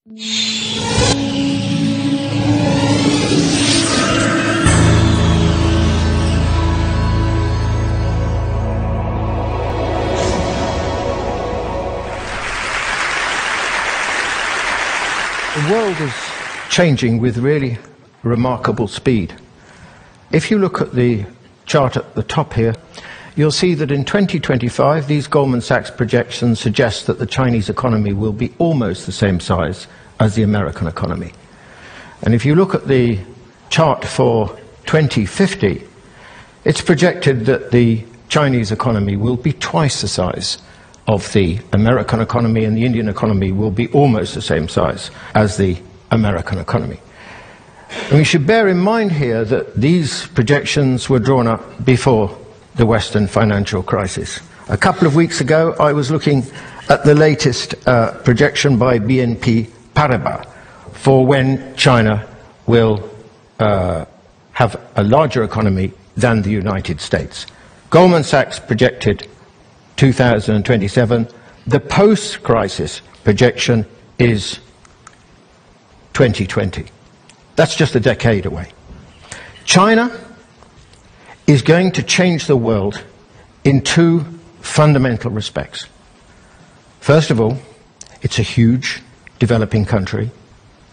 The world is changing with really remarkable speed. If you look at the chart at the top here, you'll see that in 2025, these Goldman Sachs projections suggest that the Chinese economy will be almost the same size as the American economy. And if you look at the chart for 2050, it's projected that the Chinese economy will be twice the size of the American economy, and the Indian economy will be almost the same size as the American economy. And we should bear in mind here that these projections were drawn up before the Western financial crisis. A couple of weeks ago, I was looking at the latest projection by BNP Paribas for when China will have a larger economy than the United States. Goldman Sachs projected 2027. The post-crisis projection is 2020. That's just a decade away. China is going to change the world in two fundamental respects. First of all, it's a huge developing country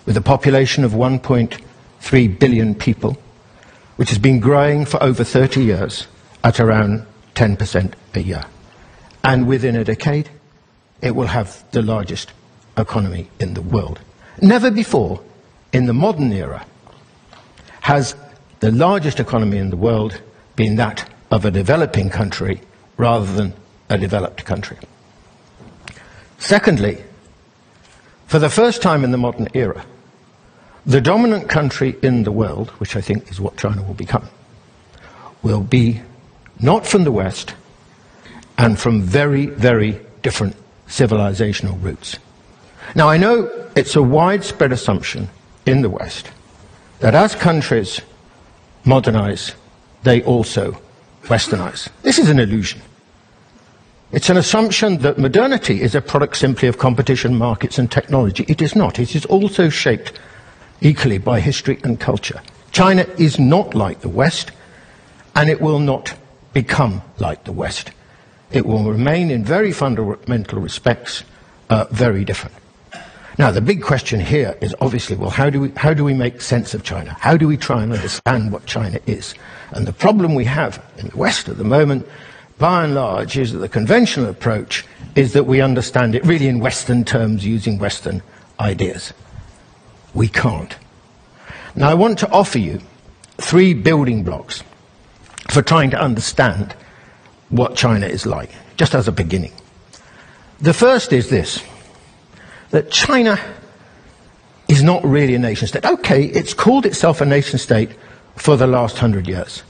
with a population of 1.3 billion people, which has been growing for over 30 years at around 10% a year. And within a decade, it will have the largest economy in the world. Never before in the modern era has the largest economy in the world been that of a developing country rather than a developed country. Secondly, for the first time in the modern era, the dominant country in the world, which I think is what China will become, will be not from the West and from very, very different civilizational roots. Now, I know it's a widespread assumption in the West that as countries modernize, they also westernize. This is an illusion. It's an assumption that modernity is a product simply of competition, markets, and technology. It is not. It is also shaped equally by history and culture. China is not like the West, and it will not become like the West. It will remain in very fundamental respects very different. Now, the big question here is obviously, well, how do we make sense of China? How do we try and understand what China is? And the problem we have in the West at the moment, by and large, is that the conventional approach is that we understand it really in Western terms using Western ideas. We can't. Now, I want to offer you 3 building blocks for trying to understand what China is like, just as a beginning. The first is this, that China is not really a nation state. Okay, it's called itself a nation state for the last 100 years.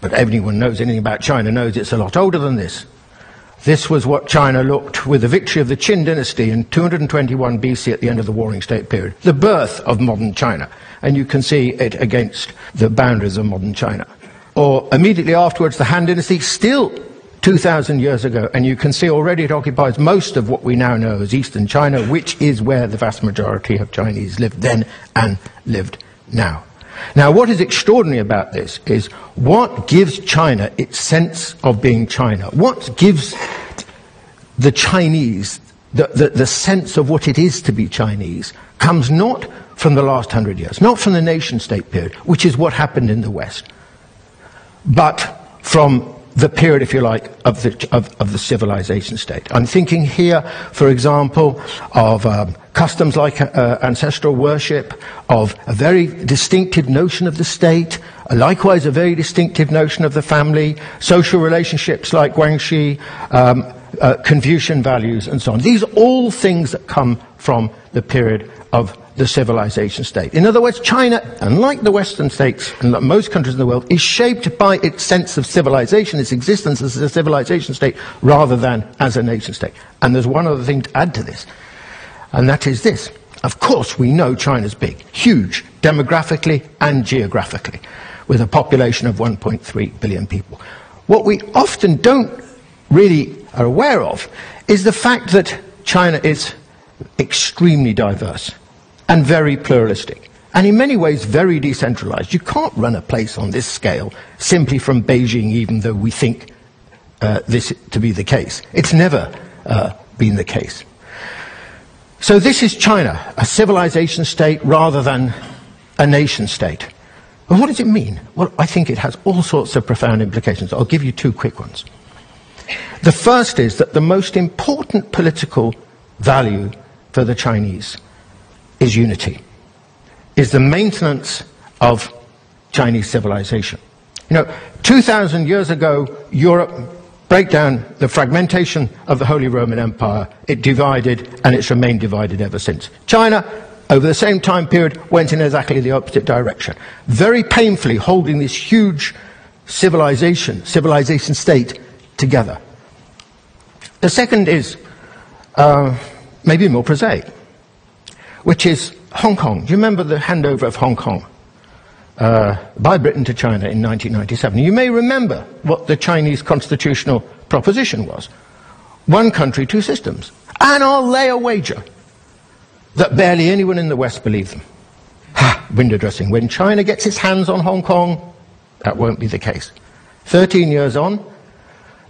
But anyone knows anything about China knows it's a lot older than this. This was what China looked with the victory of the Qin dynasty in 221 BC at the end of the Warring State period, the birth of modern China. And you can see it against the boundaries of modern China. Or immediately afterwards, the Han dynasty, still 2,000 years ago, and you can see already it occupies most of what we now know as Eastern China, which is where the vast majority of Chinese lived then and lived now. Now, what is extraordinary about this is what gives China its sense of being China. What gives the Chinese the sense of what it is to be Chinese comes not from the last 100 years, not from the nation-state period, which is what happened in the West, but from the period, if you like, of the civilization state. I'm thinking here, for example, of customs like ancestral worship, of a very distinctive notion of the state, likewise a very distinctive notion of the family, social relationships like Guanxi, Confucian values, and so on. These are all things that come from the period of the civilization state. In other words, China, unlike the Western states and like most countries in the world, is shaped by its sense of civilization, its existence as a civilization state, rather than as a nation state. And there's one other thing to add to this, and that is this. Of course, we know China's big, huge, demographically and geographically, with a population of 1.3 billion people. What we often don't really are aware of is the fact that China is extremely diverse. and very pluralistic, and in many ways very decentralized. You can't run a place on this scale simply from Beijing, even though we think this to be the case. It's never been the case. So this is China, a civilization state rather than a nation state. Well, what does it mean? Well, I think it has all sorts of profound implications. I'll give you two quick ones. The first is that the most important political value for the Chinese is unity, is the maintenance of Chinese civilization. 2,000 years ago, Europe broke down the fragmentation of the Holy Roman Empire. It divided, and it's remained divided ever since. China, over the same time period, went in exactly the opposite direction, very painfully holding this huge civilization state together. The second is maybe more prosaic, which is Hong Kong. Do you remember the handover of Hong Kong by Britain to China in 1997? You may remember what the Chinese constitutional proposition was. One country, two systems. And I'll lay a wager that barely anyone in the West believed them. Window dressing. When China gets its hands on Hong Kong, that won't be the case. 13 years on,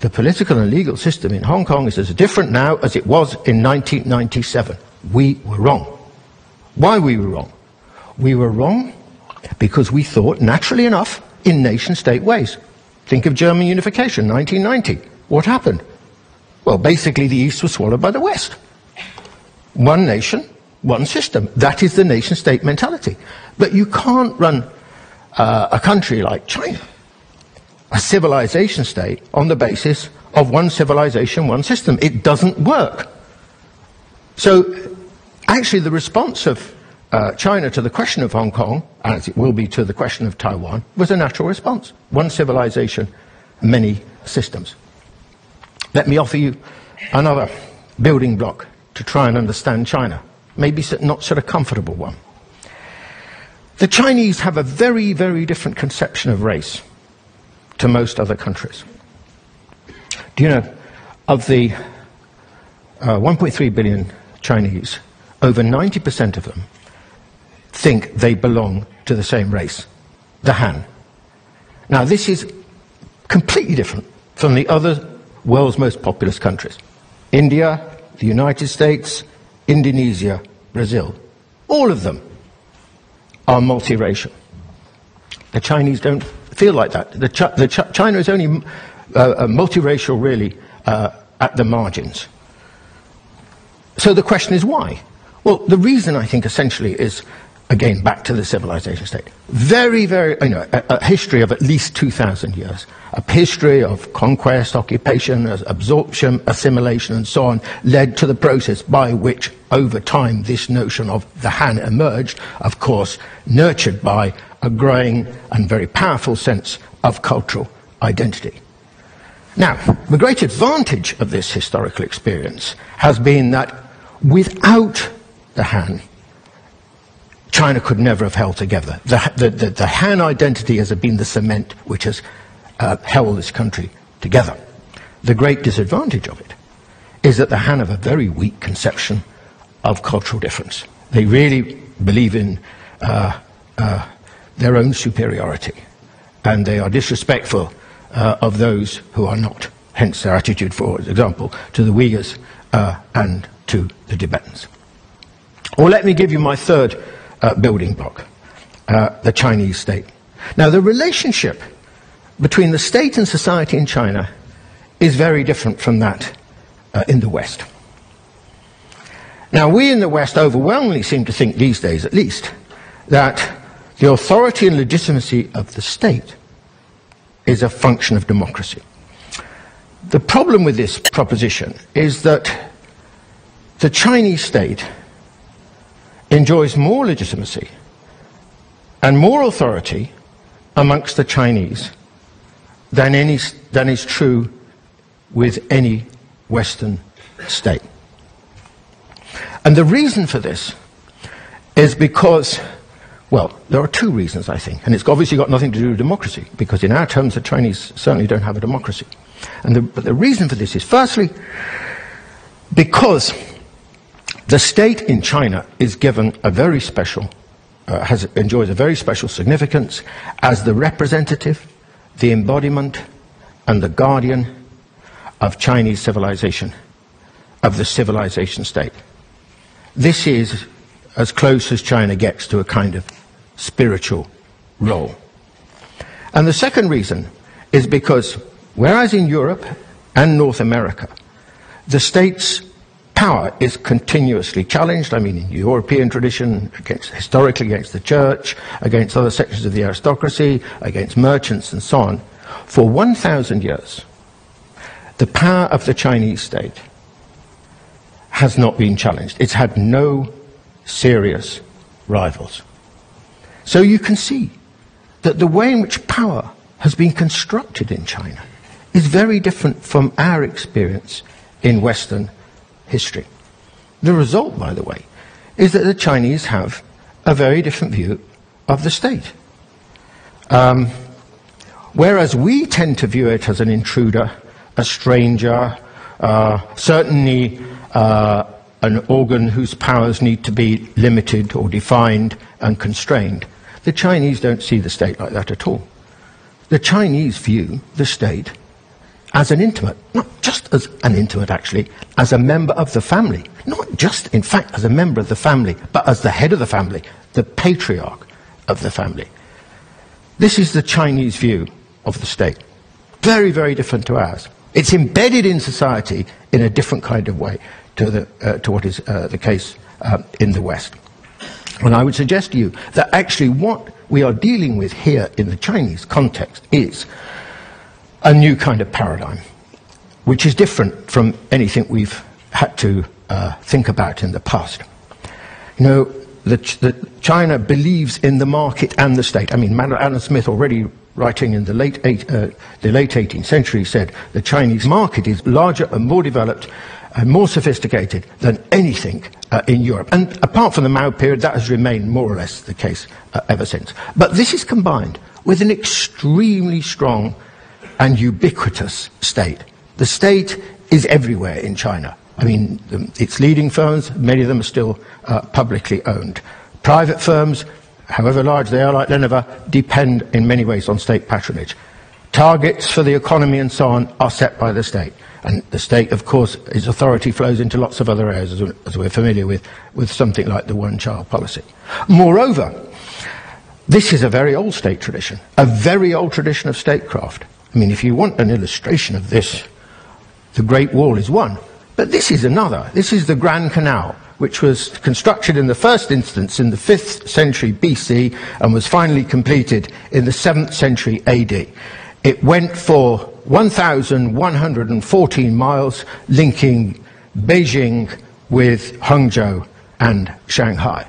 the political and legal system in Hong Kong is as different now as it was in 1997. We were wrong. Why we were wrong? We were wrong because we thought, naturally enough, in nation-state ways. Think of German unification, 1990. What happened? Well, basically the East was swallowed by the West. One nation, one system. That is the nation-state mentality. But you can't run a country like China, a civilization state, on the basis of one civilization, one system. It doesn't work. So, actually, the response of China to the question of Hong Kong, as it will be to the question of Taiwan, was a natural response. One civilization, many systems. Let me offer you another building block to try and understand China. Maybe not sort of comfortable one. The Chinese have a very, very different conception of race to most other countries. Do you know, of the 1.3 billion Chinese, over 90% of them think they belong to the same race, the Han. Now, this is completely different from the other world's most populous countries. India, the United States, Indonesia, Brazil. All of them are multiracial. The Chinese don't feel like that. China is only multiracial, really, at the margins. So the question is why? Well, the reason, I think, essentially is, again, back to the civilization state. Very, very, a history of at least 2,000 years. A history of conquest, occupation, absorption, assimilation, and so on, led to the process by which, over time, this notion of the Han emerged, of course, nurtured by a growing and very powerful sense of cultural identity. Now, the great advantage of this historical experience has been that without the Han, China could never have held together. The Han identity has been the cement which has held this country together. The great disadvantage of it is that the Han have a very weak conception of cultural difference. They really believe in their own superiority, and they are disrespectful of those who are not. Hence their attitude, for example, to the Uyghurs and to the Tibetans. Or let me give you my third building block, the Chinese state. Now, the relationship between the state and society in China is very different from that in the West. Now, we in the West overwhelmingly seem to think these days, at least, that the authority and legitimacy of the state is a function of democracy. The problem with this proposition is that the Chinese state enjoys more legitimacy and more authority amongst the Chinese than is true with any Western state. And the reason for this is because, well, there are two reasons, I think, and it's obviously got nothing to do with democracy, because in our terms the Chinese certainly don't have a democracy. But the reason for this is, firstly, because The state in China is given a very special, enjoys a very special significance as the representative, the embodiment, and the guardian of Chinese civilization, of the civilization state. This is as close as China gets to a kind of spiritual role. And the second reason is because, whereas in Europe and North America, the state's power is continuously challenged, I mean in European tradition, historically against the church, against other sections of the aristocracy, against merchants and so on, for 1,000 years, the power of the Chinese state has not been challenged. It's had no serious rivals. So you can see that the way in which power has been constructed in China is very different from our experience in Western history. The result, by the way, is that the Chinese have a very different view of the state. Whereas we tend to view it as an intruder, a stranger, certainly an organ whose powers need to be limited or defined and constrained, the Chinese don't see the state like that at all. The Chinese view the state as an intimate, not just as an intimate actually, as a member of the family. Not just, in fact, as a member of the family, but as the head of the family, the patriarch of the family. This is the Chinese view of the state. Very, very different to ours. It's embedded in society in a different kind of way to what is the case in the West. And I would suggest to you that actually what we are dealing with here in the Chinese context is a new kind of paradigm, which is different from anything we've had to think about in the past. You know, China believes in the market and the state. I mean, Adam Smith, already writing in the late 18th century, said the Chinese market is larger and more developed and more sophisticated than anything in Europe. And apart from the Mao period, that has remained more or less the case ever since. But this is combined with an extremely strong and ubiquitous state. The state is everywhere in China. I mean, its leading firms, many of them are still publicly owned. Private firms, however large they are, like Lenovo, depend in many ways on state patronage. Targets for the economy and so on are set by the state. And the state, of course, its authority flows into lots of other areas, as we're familiar with something like the one-child policy. Moreover, this is a very old state tradition, a very old tradition of statecraft. I mean, if you want an illustration of this, the Great Wall is one. But this is another. This is the Grand Canal, which was constructed in the first instance in the 5th century BC and was finally completed in the 7th century AD. It went for 1,114 miles, linking Beijing with Hangzhou and Shanghai.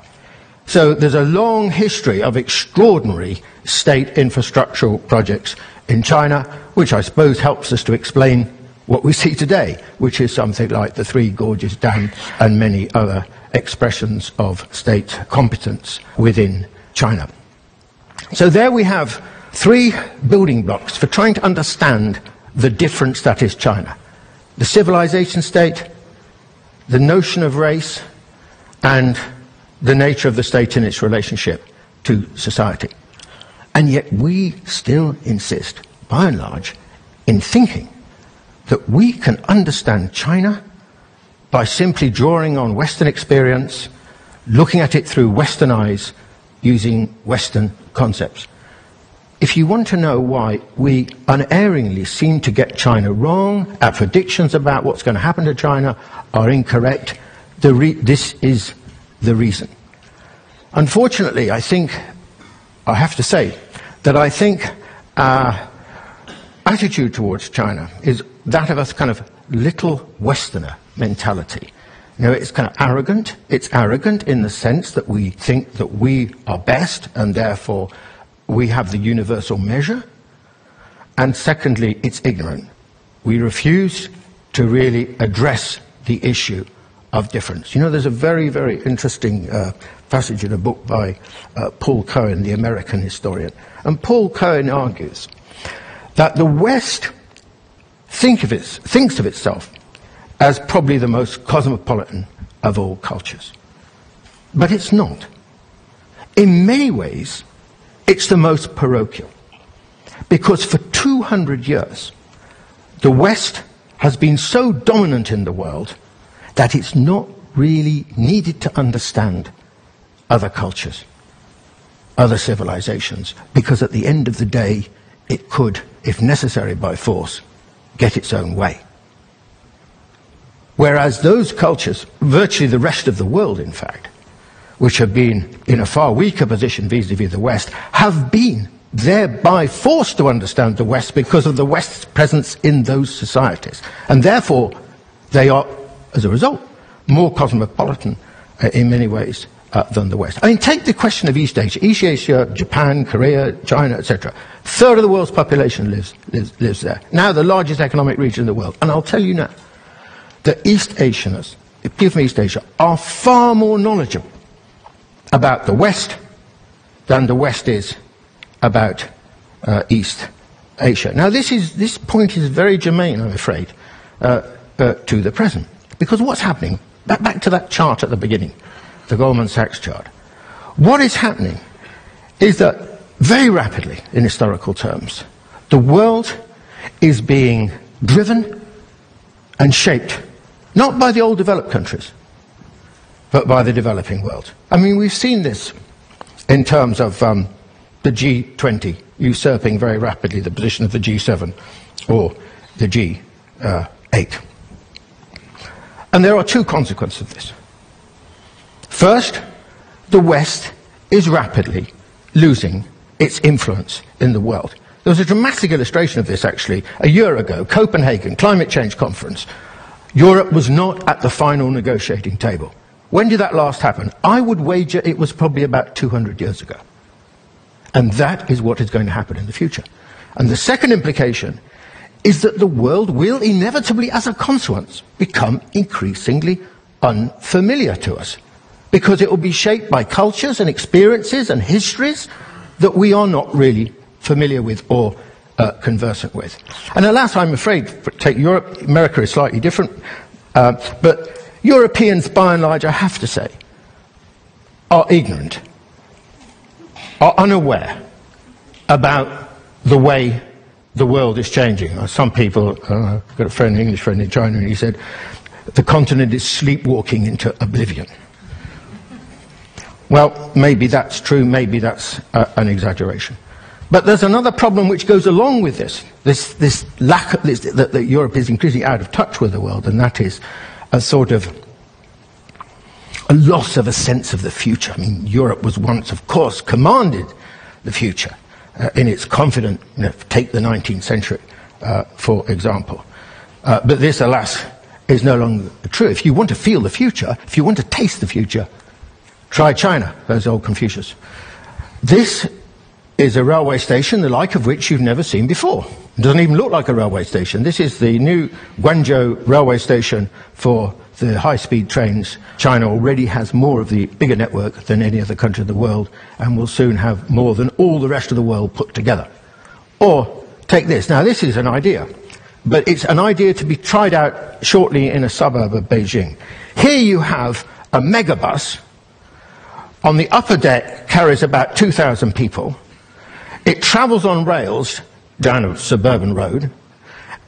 So there's a long history of extraordinary state infrastructural projects in China, which I suppose helps us to explain what we see today, which is something like the Three Gorges Dam and many other expressions of state competence within China. So there we have three building blocks for trying to understand the difference that is China. The civilization state, the notion of race, and the nature of the state in its relationship to society. And yet we still insist, by and large, in thinking that we can understand China by simply drawing on Western experience, looking at it through Western eyes, using Western concepts. If you want to know why we unerringly seem to get China wrong, our predictions about what's going to happen to China are incorrect, this is the reason. Unfortunately, I have to say that I think our attitude towards China is that of a kind of little Westerner mentality. You know, it's kind of arrogant. It's arrogant in the sense that we think that we are best and therefore we have the universal measure. And secondly, it's ignorant. We refuse to really address the issue of difference. You know, there's a very, very interesting passage in a book by Paul Cohen, the American historian. And Paul Cohen argues that the West thinks of itself as probably the most cosmopolitan of all cultures. But it's not. In many ways, it's the most parochial. Because for 200 years, the West has been so dominant in the world that it's not really needed to understand other cultures, other civilizations, because at the end of the day, it could, if necessary by force, get its own way. Whereas those cultures, virtually the rest of the world, in fact, which have been in a far weaker position vis-à-vis the West, have been thereby forced to understand the West because of the West's presence in those societies. And therefore, they are, as a result, more cosmopolitan in many ways than the West. I mean, take the question of East Asia. East Asia, Japan, Korea, China, etc. A third of the world's population lives there. Now the largest economic region in the world. And I'll tell you now, that East Asians, people from East Asia, are far more knowledgeable about the West than the West is about East Asia. Now this point is very germane, I'm afraid, to the present. Because what's happening, back to that chart at the beginning, the Goldman Sachs chart, what is happening is that very rapidly, in historical terms, the world is being driven and shaped not by the old developed countries, but by the developing world. I mean, we've seen this in terms of the G20 usurping very rapidly the position of the G7 or the G8. And there are two consequences of this. First, the West is rapidly losing its influence in the world. There was a dramatic illustration of this, actually, a year ago, Copenhagen Climate Change Conference. Europe was not at the final negotiating table. When did that last happen? I would wager it was probably about 200 years ago. And that is what is going to happen in the future. And the second implication is that the world will inevitably, as a consequence, become increasingly unfamiliar to us. Because it will be shaped by cultures and experiences and histories that we are not really familiar with or conversant with. And alas, I'm afraid, take Europe, America is slightly different, but Europeans, by and large, I have to say, are ignorant, are unaware about the way the world is changing. Some people, I've got a friend, an English friend in China, and he said, the continent is sleepwalking into oblivion. Well, maybe that's true, maybe that's an exaggeration. But there's another problem which goes along with this lack of that Europe is increasingly out of touch with the world, and that is a sort of a loss of a sense of the future. I mean, Europe was once, of course, commanded the future in its confident, take the 19th century, for example. But this, alas, is no longer true. If you want to feel the future, if you want to taste the future, try China, those old Confucius. This is a railway station, the like of which you've never seen before. It doesn't even look like a railway station. This is the new Guangzhou railway station for the high-speed trains. China already has more of the bigger network than any other country in the world, and will soon have more than all the rest of the world put together. Or take this. Now, this is an idea, but it's an idea to be tried out shortly in a suburb of Beijing. Here you have a megabus. On the upper deck carries about 2,000 people. It travels on rails down a suburban road,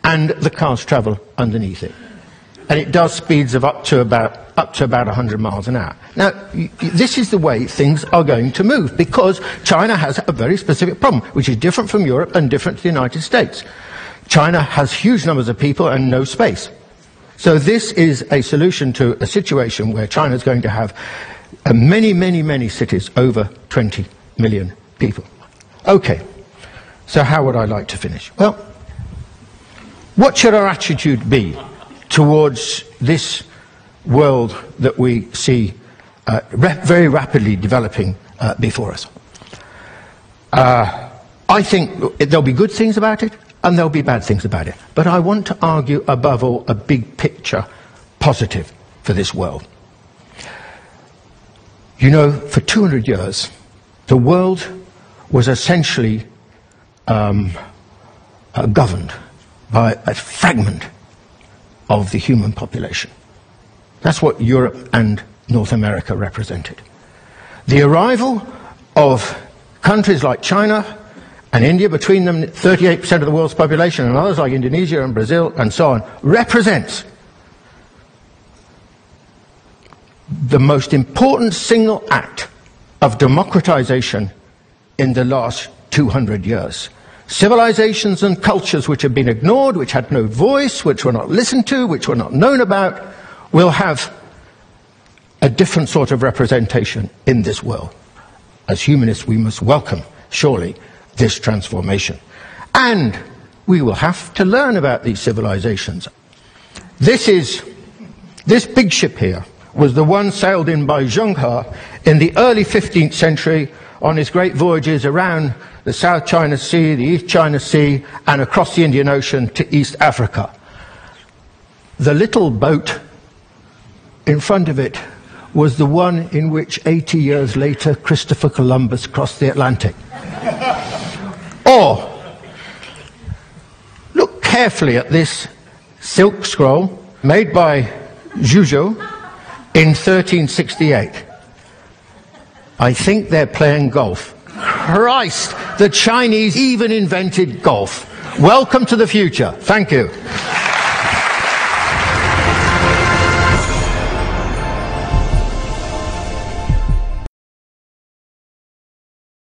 and the cars travel underneath it. And it does speeds of up to about 100 miles an hour. Now, this is the way things are going to move, because China has a very specific problem, which is different from Europe and different to the United States. China has huge numbers of people and no space. So this is a solution to a situation where China is going to have many, many, many cities, over 20 million people. Okay, so how would I like to finish? Well, what should our attitude be towards this world that we see very rapidly developing before us? I think there'll be good things about it, and there'll be bad things about it. But I want to argue, above all, a big picture positive for this world. You know, for 200 years, the world was essentially governed by a fragment of the human population. That's what Europe and North America represented. The arrival of countries like China and India, between them 38% of the world's population, and others like Indonesia and Brazil and so on, represents the most important single act of democratization in the last 200 years. Civilizations and cultures which have been ignored, which had no voice, which were not listened to, which were not known about, will have a different sort of representation in this world. As humanists, we must welcome, surely, this transformation. And we will have to learn about these civilizations. This big ship here was the one sailed in by Zheng He in the early 15th century on his great voyages around the South China Sea, the East China Sea, and across the Indian Ocean to East Africa. The little boat in front of it was the one in which 80 years later Christopher Columbus crossed the Atlantic. Or, look carefully at this silk scroll made by Zhuzhou in 1368. I think they're playing golf. Christ, the Chinese even invented golf. Welcome to the future. Thank you.